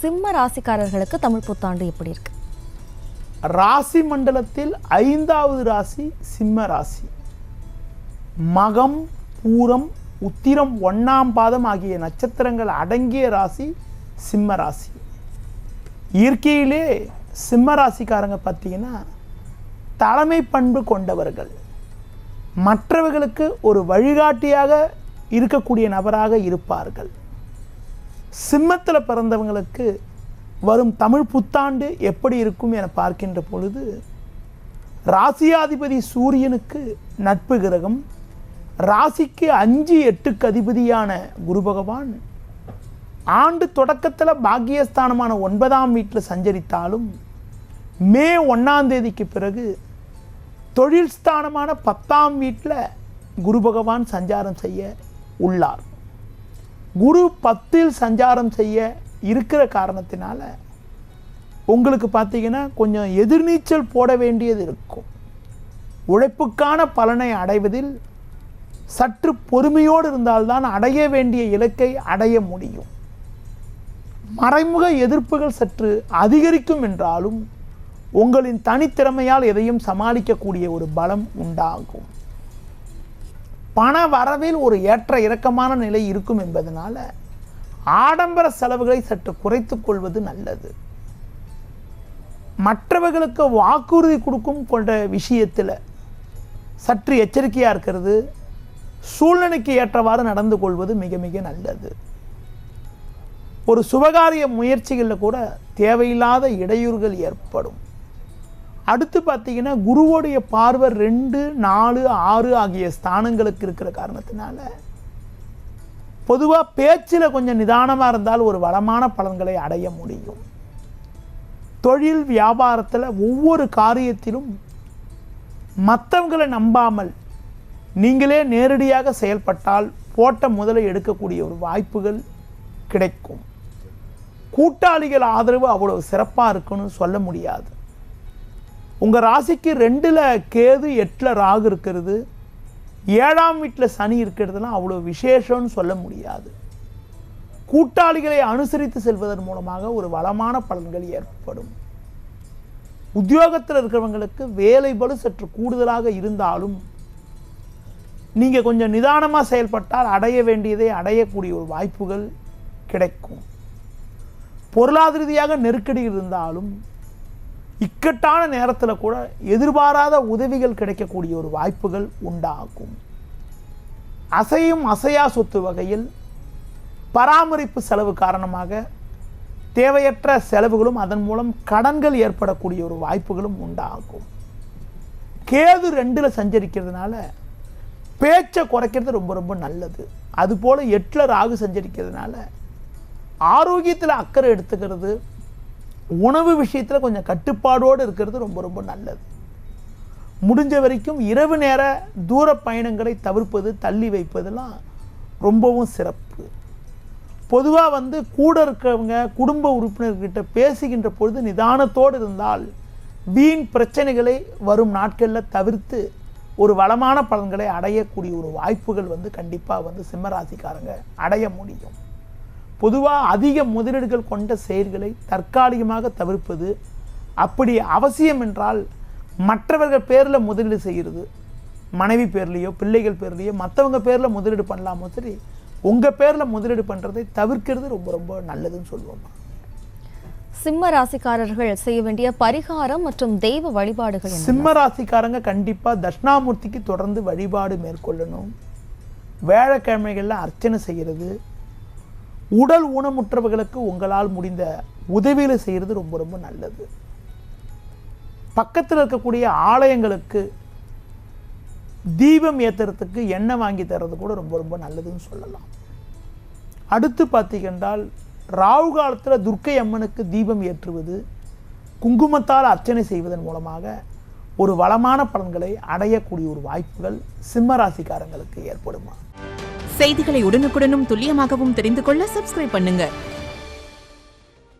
சிம்ம ராசிக்காரர்களுக்கு தமிழ் புத்தாண்டு எப்படி இருக்கு? ராசி மண்டலத்தில் 5வது ராசி சிம்ம ராசி. மகம், பூரம், உத்திரம் 1ஆம் பாதம் ஆகிய நட்சத்திரங்கள் அடங்கிய ராசி சிம்ம ராசி. இயற்கையிலே சிம்ம ராசிக்காரங்க பார்த்தீங்கன்னா தலைமை பண்பு கொண்டவர்கள், மற்றவர்களுக்கு ஒரு வழிகாட்டியாக இருக்கக்கூடிய நபராக இருப்பார்கள். சிம்மத்தில் பிறந்தவங்களுக்கு வரும் தமிழ் புத்தாண்டு எப்படி இருக்கும் என பார்க்கின்ற பொழுது, ராசியாதிபதி சூரியனுக்கு நட்பு கிரகம், ராசிக்கு 5, 8க்கு அதிபதியான குரு பகவான் ஆண்டு தொடக்கத்தில் பாக்கியஸ்தானமான 9ஆம் வீட்டில் சஞ்சரித்தாலும் மே 1ஆம் தேதிக்கு பிறகு தொழில் ஸ்தானமான 10ஆம் வீட்டில் குரு பகவான் சஞ்சாரம் செய்ய உள்ளார். குரு 10இல் சஞ்சாரம் செய்ய இருக்கிற காரணத்தினால உங்களுக்கு பார்த்தீங்கன்னா கொஞ்சம் எதிர்நீச்சல் போட வேண்டியது இருக்கும். உழைப்புக்கான பலனை அடைவதில் சற்று பொறுமையோடு இருந்தால்தான் அடைய வேண்டிய இலக்கை அடைய முடியும். மறைமுக எதிர்ப்புகள் சற்று அதிகரிக்கும் என்றாலும் உங்களின் தனித்திறமையால் எதையும் சமாளிக்கக்கூடிய ஒரு பலம் உண்டாகும். பண வரவில் ஒரு ஏற்ற இறக்கமான நிலை இருக்கும் என்பதனால ஆடம்பர செலவுகளை சற்று குறைத்துக் கொள்வது நல்லது. மற்றவர்களுக்கு வாக்குறுதி கொடுக்கும் கொண்ட விஷயத்தில் சற்று எச்சரிக்கையாக இருக்கிறது, சூழ்நிலைக்கு ஏற்றவாறு நடந்து கொள்வது மிக மிக நல்லது. ஒரு சுபகாரிய முயற்சிகளில் கூட தேவையில்லாத இடையூறுகள் ஏற்படும். அடுத்து பார்த்தீங்கன்னா குருவோடைய பார்வை 2, 4, 6 ஆகிய ஸ்தானங்களுக்கு இருக்கிற காரணத்தினால பொதுவாக பேச்சில் கொஞ்சம் நிதானமாக இருந்தால் ஒரு வளமான பலன்களை அடைய முடியும். தொழில் வியாபாரத்தில் ஒவ்வொரு காரியத்திலும் மற்றவங்களை நம்பாமல் நீங்களே நேரடியாக செயல்பட்டால் போட்ட முதலை எடுக்கக்கூடிய ஒரு வாய்ப்புகள் கிடைக்கும். கூட்டாளிகள் ஆதரவு அவ்வளவு சிறப்பாக இருக்குன்னு சொல்ல முடியாது. உங்கள் ராசிக்கு 2ல் கேது, 8ல் ராகு இருக்கிறது, 7ஆம் வீட்டில் சனி இருக்கிறதுலாம் அவ்வளோ விசேஷம்னு சொல்ல முடியாது. கூட்டாளிகளை அனுசரித்து செல்வதன் மூலமாக ஒரு வளமான பலன்கள் ஏற்படும். உத்தியோகத்தில் இருக்கிறவங்களுக்கு வேலை பளு சற்று கூடுதலாக இருந்தாலும் நீங்கள் கொஞ்சம் நிதானமாக செயல்பட்டால் அடைய வேண்டியதை அடையக்கூடிய ஒரு வாய்ப்புகள் கிடைக்கும். பொருளாதார ரீதியாக நெருக்கடி இருந்தாலும் இக்கட்டான நேரத்தில் கூட எதிர்பாராத உதவிகள் கிடைக்கக்கூடிய ஒரு வாய்ப்புகள் உண்டாகும். அசையும் அசையா சொத்து வகையில் பராமரிப்பு செலவு காரணமாக தேவையற்ற செலவுகளும் அதன் மூலம் கடன்கள் ஏற்படக்கூடிய ஒரு வாய்ப்புகளும் உண்டாகும். கேது 2ல் சஞ்சரிக்கிறதுனால பேச்சை குறைக்கிறது ரொம்ப ரொம்ப நல்லது. அதுபோல் 8ல் ராகு சஞ்சரிக்கிறதுனால ஆரோக்கியத்தில் அக்கறை எடுத்துக்கிறது, உணவு விஷயத்தில் கொஞ்சம் கட்டுப்பாடோடு இருக்கிறது ரொம்ப ரொம்ப நல்லது. முடிஞ்ச வரைக்கும் இரவு நேர தூர பயணங்களை தவிர்ப்பது, தள்ளி வைப்பதெல்லாம் ரொம்பவும் சிறப்பு. பொதுவாக கூட இருக்கிறவங்க குடும்ப உறுப்பினர்கிட்ட பேசுகின்ற பொழுது நிதானத்தோடு இருந்தால் வீண் பிரச்சனைகளை வரும் நாட்களில் தவிர்த்து ஒரு வளமான பலன்களை அடையக்கூடிய ஒரு வாய்ப்புகள் கண்டிப்பாக சிம்மராசிக்காரங்க அடைய முடியும். பொதுவாக அதிக முதலீடுகள் கொண்ட செயல்களை தற்காலிகமாக தவிர்ப்பது, அப்படி அவசியம் என்றால் மற்றவர்கள் பேரில் முதலீடு செய்கிறது, மனைவி பேர்லேயோ பிள்ளைகள் பேர்லேயோ மற்றவங்க பேரில் முதலீடு பண்ணலாமோ சரி, உங்கள் பேரில் முதலீடு பண்ணுறதை தவிர்க்கிறது ரொம்ப ரொம்ப நல்லதுன்னு சொல்லுவோம். சிம்ம ராசிக்காரர்கள் செய்ய வேண்டிய பரிகாரம் மற்றும் தெய்வ வழிபாடுகள். சிம்ம ராசிக்காரங்க கண்டிப்பாக தட்சிணாமூர்த்திக்கு தொடர்ந்து வழிபாடு மேற்கொள்ளணும். வியாழக்கிழமைகளில் அர்ச்சனை செய்கிறது, உடல் ஊனமுற்றவர்களுக்கு உங்களால் முடிந்த உதவிகளை செய்கிறது ரொம்ப ரொம்ப நல்லது. பக்கத்தில் இருக்கக்கூடிய ஆலயங்களுக்கு தீபம் ஏற்றுறதுக்கு எண்ணெய் வாங்கி தர்றது கூட ரொம்ப ரொம்ப நல்லதுன்னு சொல்லலாம். அடுத்து பார்த்தீங்கன்றால் ராகு காலத்தில் துர்க்கை அம்மனுக்கு தீபம் ஏற்றுவது, குங்குமத்தால் அர்ச்சனை செய்வதன் மூலமாக ஒரு வளமான பலன்களை அடையக்கூடிய ஒரு வாய்ப்புகள் சிம்ம ராசிக்காரங்களுக்கு ஏற்படுமா. செய்திகளை உடனுக்குடனும் துல்லியமாகவும் தெரிந்து கொள்ள சப்ஸ்கிரைப் பண்ணுங்க.